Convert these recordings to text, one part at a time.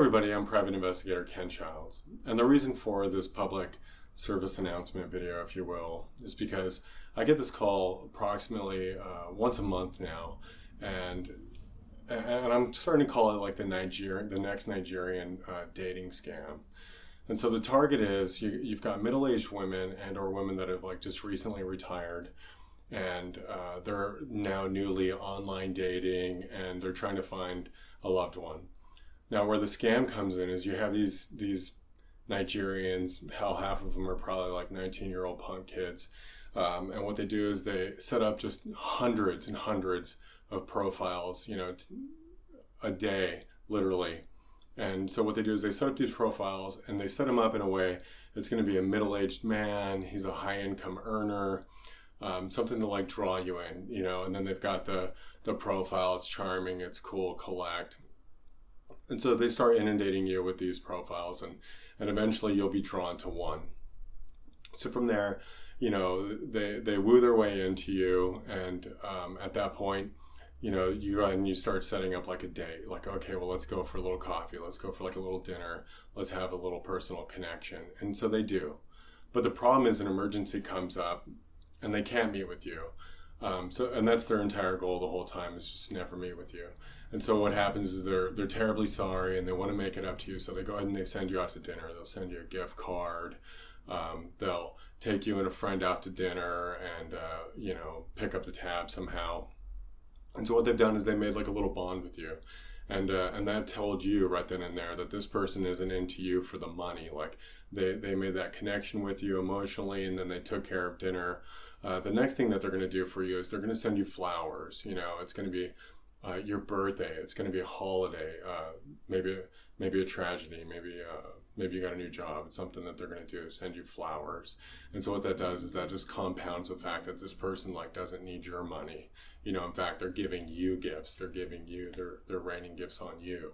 everybody, I'm private investigator Ken Childs, and the reason for this public service announcement video, if you will, is because I get this call approximately once a month now, and I'm starting to call it like the next Nigerian dating scam. And so the target is you've got middle-aged women and or women that have like just recently retired, and they're now newly online dating, and they're trying to find a loved one. Now, where the scam comes in is you have these Nigerians, hell, half of them are probably like 19-year-old punk kids. And what they do is they set up just hundreds and hundreds of profiles, a day, literally. And so what they do is they set up these profiles and they set them up in a way that's going to be a middle-aged man. He's a high-income earner, something to like draw you in, and then they've got the profile. It's charming. It's cool. Collect. And so they start inundating you with these profiles, and eventually you'll be drawn to one. So from there, they woo their way into you, and at that point, you go ahead and you start setting up like a date. Like, okay, well, let's go for a little coffee. Let's go for like a little dinner. Let's have a little personal connection. And so they do. But the problem is an emergency comes up, and they can't meet with you. And that's their entire goal the whole time, is just never meet with you. And so what happens is they're terribly sorry, and they want to make it up to you. So they go ahead and they send you out to dinner. They'll send you a gift card. They'll take you and a friend out to dinner, and pick up the tab somehow. And so what they've done is they made like a little bond with you, and that told you right then and there that this person isn't into you for the money. Like they made that connection with you emotionally, and then they took care of dinner. The next thing that they're going to do for you is they're going to send you flowers. It's going to be your birthday. It's going to be a holiday. Maybe a tragedy. Maybe you got a new job. It's something that they're going to do is send you flowers. And so what that does is that just compounds the fact that this person like doesn't need your money. In fact, they're giving you gifts. They're raining gifts on you.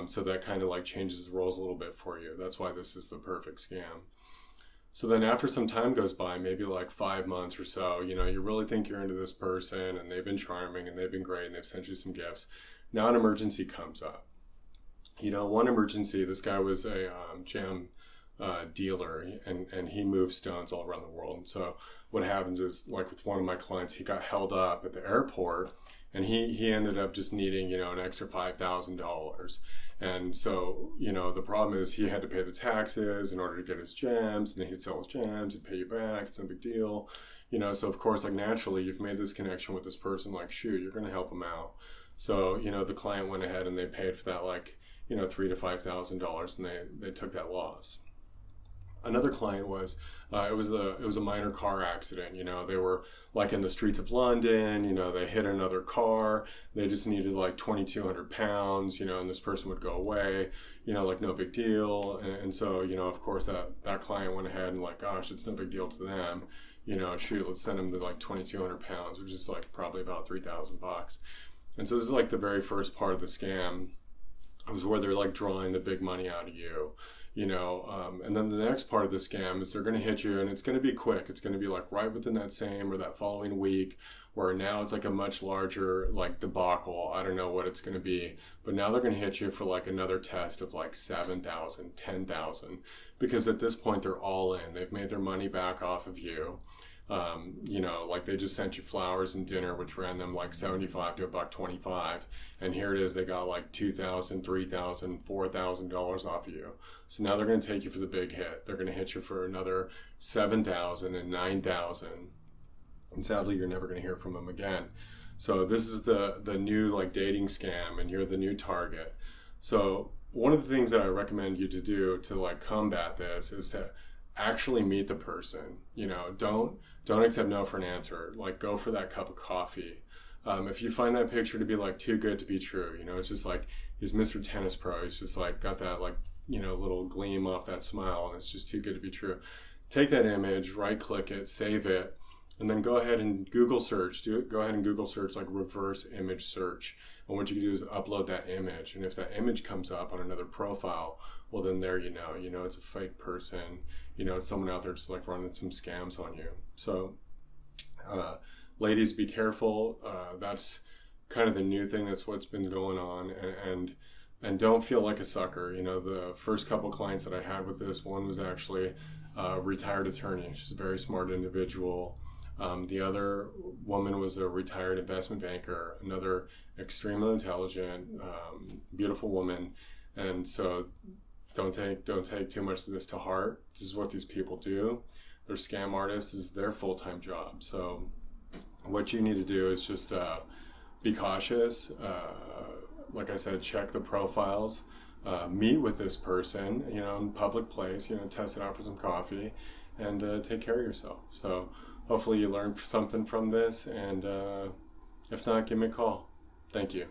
So that kind of like changes the roles a little bit for you. That's why this is the perfect scam. So then after some time goes by, maybe like 5 months or so, you really think you're into this person, and they've been charming and they've been great and they've sent you some gifts. Now an emergency comes up. One emergency, this guy was a jam dealer, and he moved stones all around the world. And so what happens is, like with one of my clients, he got held up at the airport, and he ended up just needing, an extra $5,000. And so, the problem is he had to pay the taxes in order to get his gems, and then he'd sell his gems and pay you back. It's no big deal. So of course, like naturally, you've made this connection with this person, like, shoot, you're going to help him out. So, the client went ahead and they paid for that, like, $3,000 to $5,000, and they took that loss. Another client was, it was a minor car accident. They were like in the streets of London, they hit another car. They just needed like 2,200 pounds, and this person would go away, like no big deal. And so, of course that client went ahead and like, gosh, it's no big deal to them. Shoot, let's send them to like 2,200 pounds, which is like probably about $3,000. And so this is like the very first part of the scam. It was where they're like drawing the big money out of you. And then the next part of the scam is they're going to hit you, and it's going to be quick. It's going to be like right within that same or that following week, where now it's like a much larger like debacle. I don't know what it's going to be, but now they're going to hit you for like another test of like 7,000, 10,000, because at this point they're all in. They've made their money back off of you. Like they just sent you flowers and dinner, which ran them like $75 to $125, and here it is, they got like $2,000, $3,000, $4,000 off of you. So now they're going to take you for the big hit. They're going to hit you for another $7,000 and $9,000, and sadly, you're never going to hear from them again. So this is the new like dating scam, and you're the new target. So one of the things that I recommend you to do to like combat this is to actually meet the person. Don't accept no for an answer. Like, go for that cup of coffee. If you find that picture to be like too good to be true, it's just like he's Mr. Tennis Pro. He's just like got that like little gleam off that smile, and it's just too good to be true. Take that image, right click it, save it, and then go ahead and Google search. Go ahead and Google search, like reverse image search. And what you can do is upload that image, and if that image comes up on another profile, well then there it's a fake person. It's someone out there just like running some scams on you. So ladies, be careful. That's kind of the new thing. That's what's been going on. And And don't feel like a sucker. You know, the first couple clients that I had with this, one was actually a retired attorney. She's a very smart individual. The other woman was a retired investment banker, another extremely intelligent, beautiful woman. And so don't take too much of this to heart. This is what these people do. They're scam artists. This is their full-time job. So what you need to do is just be cautious. Like I said, check the profiles. Meet with this person, you know, in public place, you know, test it out for some coffee, and take care of yourself. So hopefully you learned something from this, and if not, give me a call. Thank you.